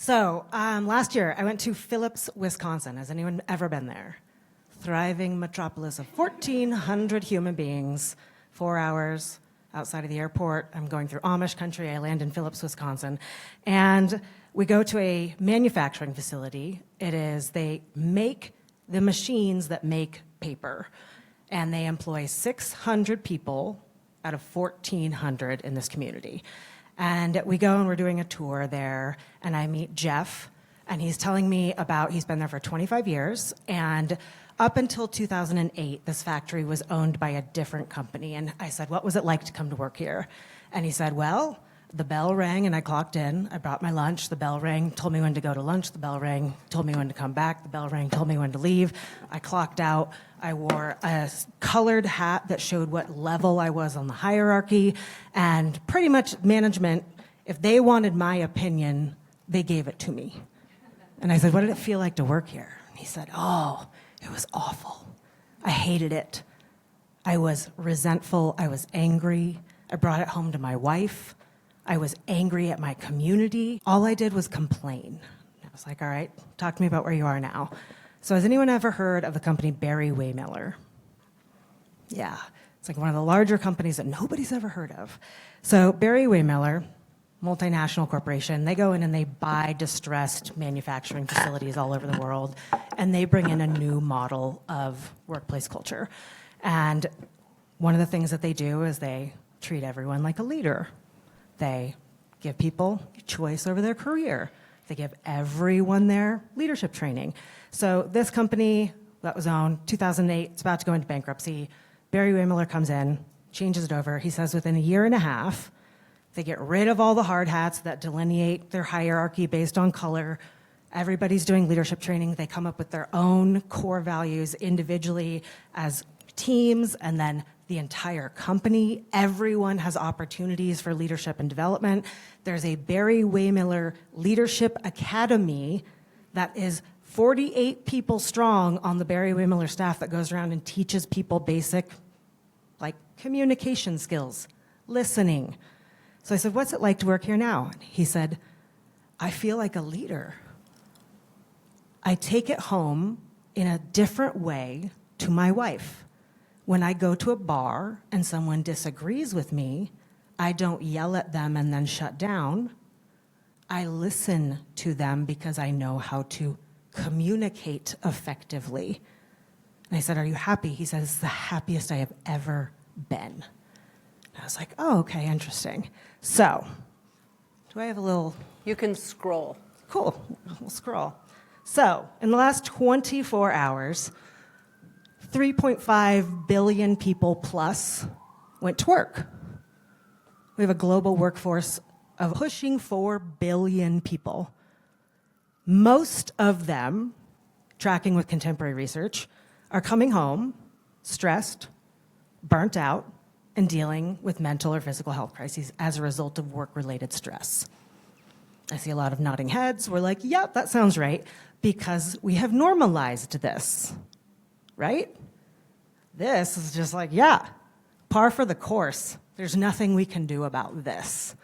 Last year I went to Phillips, Wisconsin. Has anyone ever been there? Thriving metropolis of 1,400 human beings, 4 hours outside of the airport. I'm going through Amish country. I land in Phillips, Wisconsin. And we go to a manufacturing facility. They make the machines that make paper. And they employ 600 people out of 1,400 in this community. And we go and we're doing a tour there, and I meet Jeff, and he's telling me about, he's been there for 25 years, and up until 2008, this factory was owned by a different company. And I said, what was it like to come to work here? And he said, well, the bell rang and I clocked in. I brought my lunch. The bell rang, told me when to go to lunch. The bell rang, told me when to come back. The bell rang, told me when to leave. I clocked out. I wore a colored hat that showed what level I was on the hierarchy. And pretty much management, if they wanted my opinion, they gave it to me. And I said, what did it feel like to work here? And he said, oh, it was awful. I hated it. I was resentful. I was angry. I brought it home to my wife. I was angry at my community. All I did was complain. I was like, all right, talk to me about where you are now. So has anyone ever heard of the company Barry-Wehmiller? Yeah, it's like one of the larger companies that nobody's ever heard of. So Barry-Wehmiller, multinational corporation, they go in and they buy distressed manufacturing facilities all over the world, and they bring in a new model of workplace culture. And one of the things that they do is they treat everyone like a leader. They give people choice over their career. They give everyone their leadership training. So this company that was owned 2008, it's about to go into bankruptcy. Barry-Wehmiller comes in, changes it over. He says within a year and a half, they get rid of all the hard hats that delineate their hierarchy based on color. Everybody's doing leadership training. They come up with their own core values individually as teams, and then the entire company. Everyone has opportunities for leadership and development. There's a Barry-Wehmiller Leadership Academy that is 48 people strong on the Barry-Wehmiller staff that goes around and teaches people basic, like, communication skills, listening. So I said, what's it like to work here now? And he said, I feel like a leader. I take it home in a different way to my wife. When I go to a bar and someone disagrees with me, I don't yell at them and then shut down. I listen to them because I know how to communicate effectively. And I said, are you happy? He says, it's the happiest I have ever been. I was like, oh, okay, interesting. So, do I have a little... You can scroll. Cool, we'll scroll. So, in the last 24 hours, 3.5 billion people plus went to work. We have a global workforce of pushing 4 billion people. Most of them, tracking with contemporary research, are coming home stressed, burnt out, and dealing with mental or physical health crises as a result of work-related stress. I see a lot of nodding heads. We're like, yep, that sounds right, because we have normalized this, right? This is just like, yeah, par for the course. There's nothing we can do about this.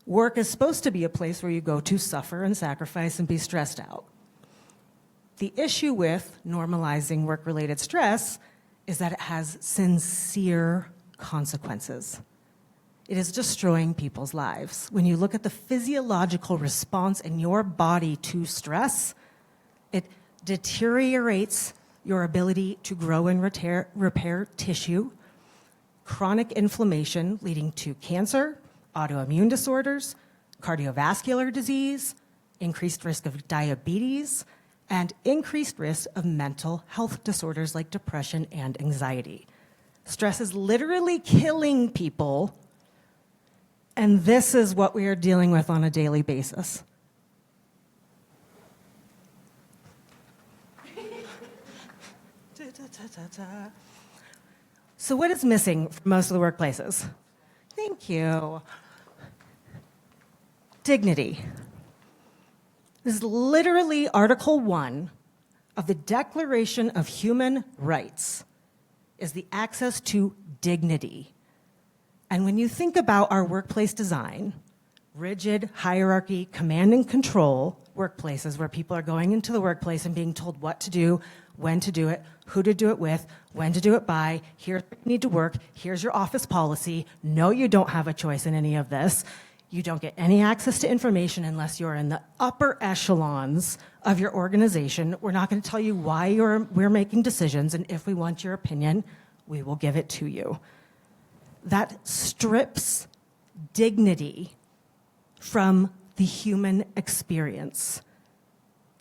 Work is supposed to be a place where you go to suffer and sacrifice and be stressed out. The issue with normalizing work-related stress is that it has sincere consequences. It is destroying people's lives. When you look at the physiological response in your body to stress, it deteriorates your ability to grow and repair tissue, chronic inflammation leading to cancer, autoimmune disorders, cardiovascular disease, increased risk of diabetes, and increased risk of mental health disorders like depression and anxiety. Stress is literally killing people, and this is what we are dealing with on a daily basis. So what is missing from most of the workplaces? Thank you. Dignity. This is literally Article 1 of the Declaration of Human Rights, is the access to dignity. And when you think about our workplace design, rigid hierarchy, command and control workplaces where people are going into the workplace and being told what to do, when to do it, who to do it with, when to do it by, here's where you need to work, here's your office policy. No, you don't have a choice in any of this. You don't get any access to information unless you're in the upper echelons of your organization. We're not going to tell you why we're making decisions, and if we want your opinion, we will give it to you. That strips dignity from the human experience.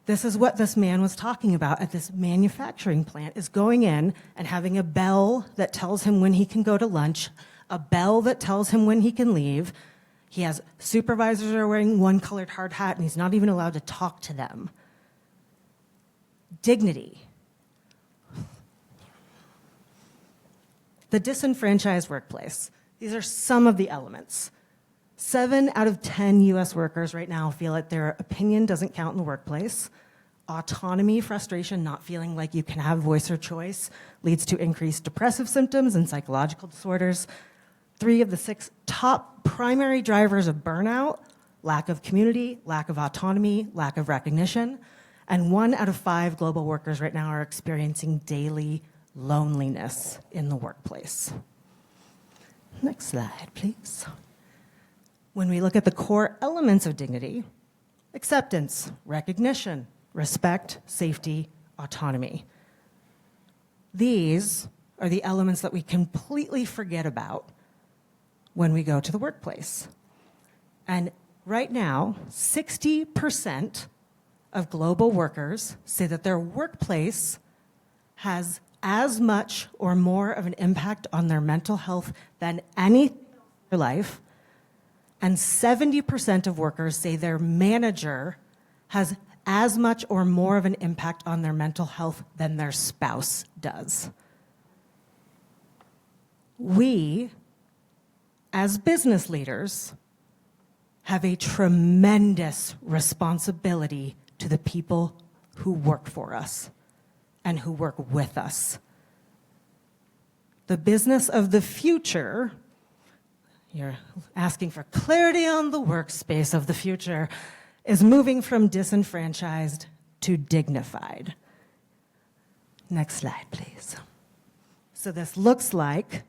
This is what this man was talking about at this manufacturing plant, is going in and having a bell that tells him when he can go to lunch, a bell that tells him when he can leave. He has supervisors that are wearing one colored hard hat, and he's not even allowed to talk to them. Dignity. The disenfranchised workplace. These are some of the elements. 7 out of 10 US workers right now feel that their opinion doesn't count in the workplace. Autonomy, frustration, not feeling like you can have voice or choice leads to increased depressive symptoms and psychological disorders. 3 of the 6 top primary drivers of burnout: lack of community, lack of autonomy, lack of recognition. And 1 out of 5 global workers right now are experiencing daily loneliness in the workplace. Next slide, please. When we look at the core elements of dignity: acceptance, recognition, respect, safety, autonomy. These are the elements that we completely forget about when we go to the workplace. And right now, 60% of global workers say that their workplace has as much or more of an impact on their mental health than anything else in their life. And 70% of workers say their manager has as much or more of an impact on their mental health than their spouse does. We, as business leaders, have a tremendous responsibility to the people who work for us and who work with us. The business of the future, you're asking for clarity on the workspace of the future, is moving from disenfranchised to dignified. Next slide, please. So this looks like,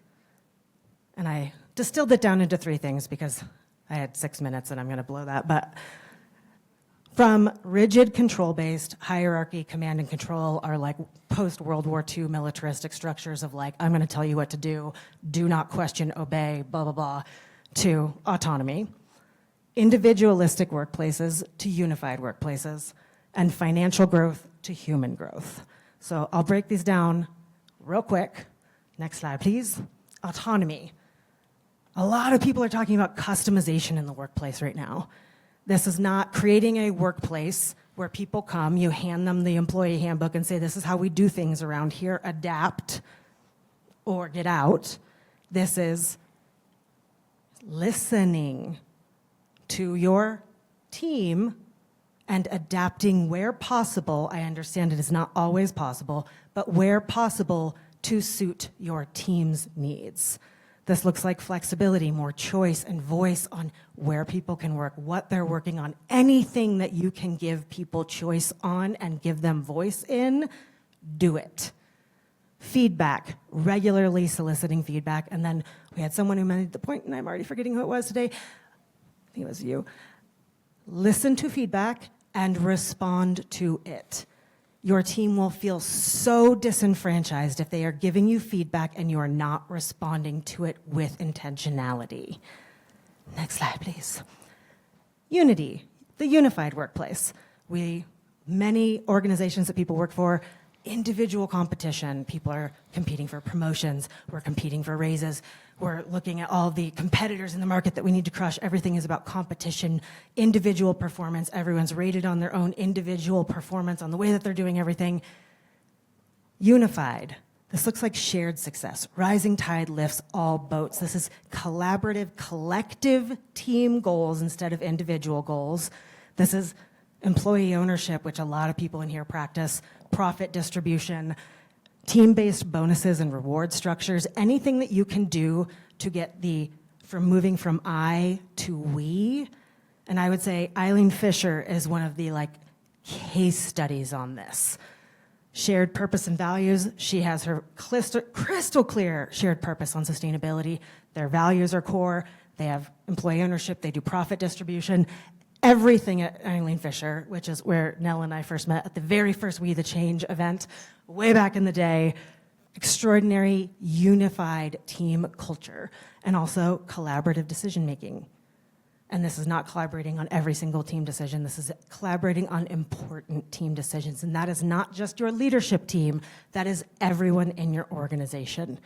and I distilled it down into 3 things because I had 6 minutes and I'm going to blow that, but from rigid control-based hierarchy, command and control are like post-World War II militaristic structures of like, I'm going to tell you what to do not question, obey, blah, blah, blah, to autonomy. Individualistic workplaces to unified workplaces, and financial growth to human growth. So I'll break these down real quick. Next slide, please. Autonomy. A lot of people are talking about customization in the workplace right now. This is not creating a workplace where people come, you hand them the employee handbook and say, this is how we do things around here, adapt or get out. This is listening to your team and adapting where possible. I understand it is not always possible, but where possible to suit your team's needs. This looks like flexibility, more choice and voice on where people can work, what they're working on, anything that you can give people choice on and give them voice in, do it. Feedback, regularly soliciting feedback. And then we had someone who made the point, and I'm already forgetting who it was today. I think it was you. Listen to feedback and respond to it. Your team will feel so disenfranchised if they are giving you feedback and you are not responding to it with intentionality. Next slide, please. Unity, the unified workplace. Many organizations that people work for, individual competition. People are competing for promotions. We're competing for raises. We're looking at all the competitors in the market that we need to crush. Everything is about competition, individual performance. Everyone's rated on their own individual performance, on the way that they're doing everything. Unified. This looks like shared success. Rising tide lifts all boats. This is collaborative, collective team goals instead of individual goals. This is employee ownership, which a lot of people in here practice, profit distribution, team-based bonuses and reward structures, anything that you can do to get from moving from I to we And I would say Eileen Fisher is one of the case studies on this. Shared purpose and values. She has her crystal clear shared purpose on sustainability. Their values are core. They have employee ownership. They do profit distribution. Everything at Eileen Fisher, which is where Nell and I first met at the very first We the Change event, way back in the day. Extraordinary, unified team culture, and also collaborative decision making. And this is not collaborating on every single team decision. This is collaborating on important team decisions. And that is not just your leadership team. That is everyone in your organization.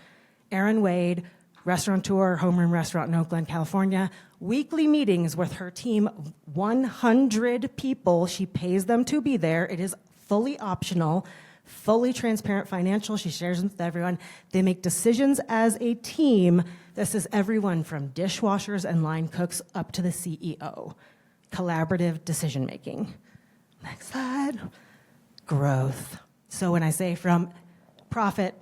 Erin Wade, restaurateur, Homeroom Restaurant in Oakland, California, weekly meetings with her team, 100 people. She pays them to be there. It is fully optional, fully transparent financial. She shares them with everyone. They make decisions as a team. This is everyone from dishwashers and line cooks up to the CEO. Collaborative decision making. Next slide. Growth. So when I say from profit,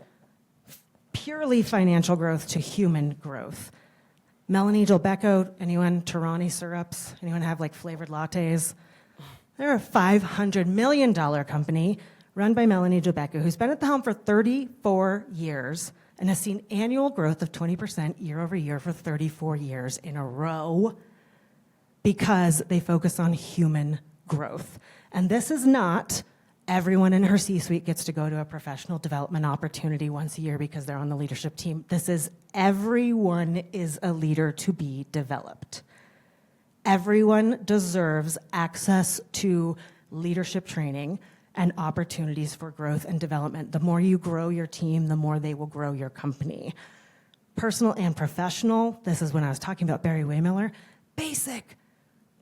purely financial growth to human growth. Melanie Gilbecco, anyone? Torani syrups? Anyone have flavored lattes? They're a $500 million company run by Melanie Gilbecco, who's been at the helm for 34 years and has seen annual growth of 20% year over year for 34 years in a row because they focus on human growth. And this is not everyone in her C-suite gets to go to a professional development opportunity once a year because they're on the leadership team. This is everyone is a leader to be developed. Everyone deserves access to leadership training and opportunities for growth and development. The more you grow your team, the more they will grow your company. Personal and professional, this is when I was talking about Barry-Wehmiller, basic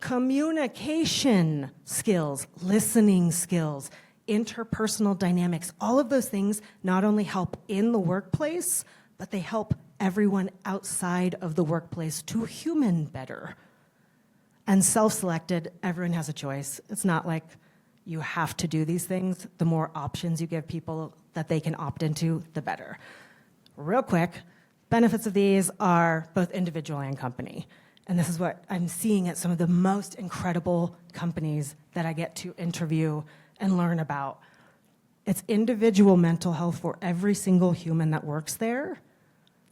communication skills, listening skills, interpersonal dynamics. All of those things not only help in the workplace, but they help everyone outside of the workplace to human better. And self-selected, everyone has a choice. It's not like you have to do these things. The more options you give people that they can opt into, the better. Real quick, benefits of these are both individual and company. And this is what I'm seeing at some of the most incredible companies that I get to interview and learn about. It's individual mental health for every single human that works there.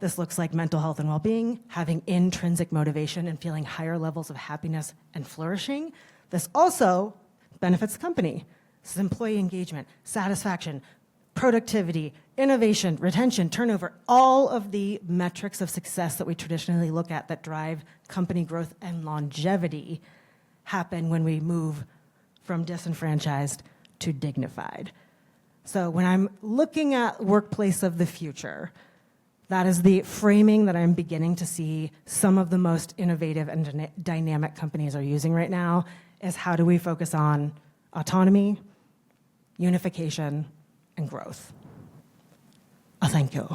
This looks like mental health and well-being, having intrinsic motivation and feeling higher levels of happiness and flourishing. This also benefits the company. This is employee engagement, satisfaction, productivity, innovation, retention, turnover, all of the metrics of success that we traditionally look at that drive company growth and longevity happen when we move from disenfranchised to dignified. So when I'm looking at workplace of the future, that is the framing that I'm beginning to see some of the most innovative and dynamic companies are using right now, is how do we focus on autonomy, unification, and growth. Thank you.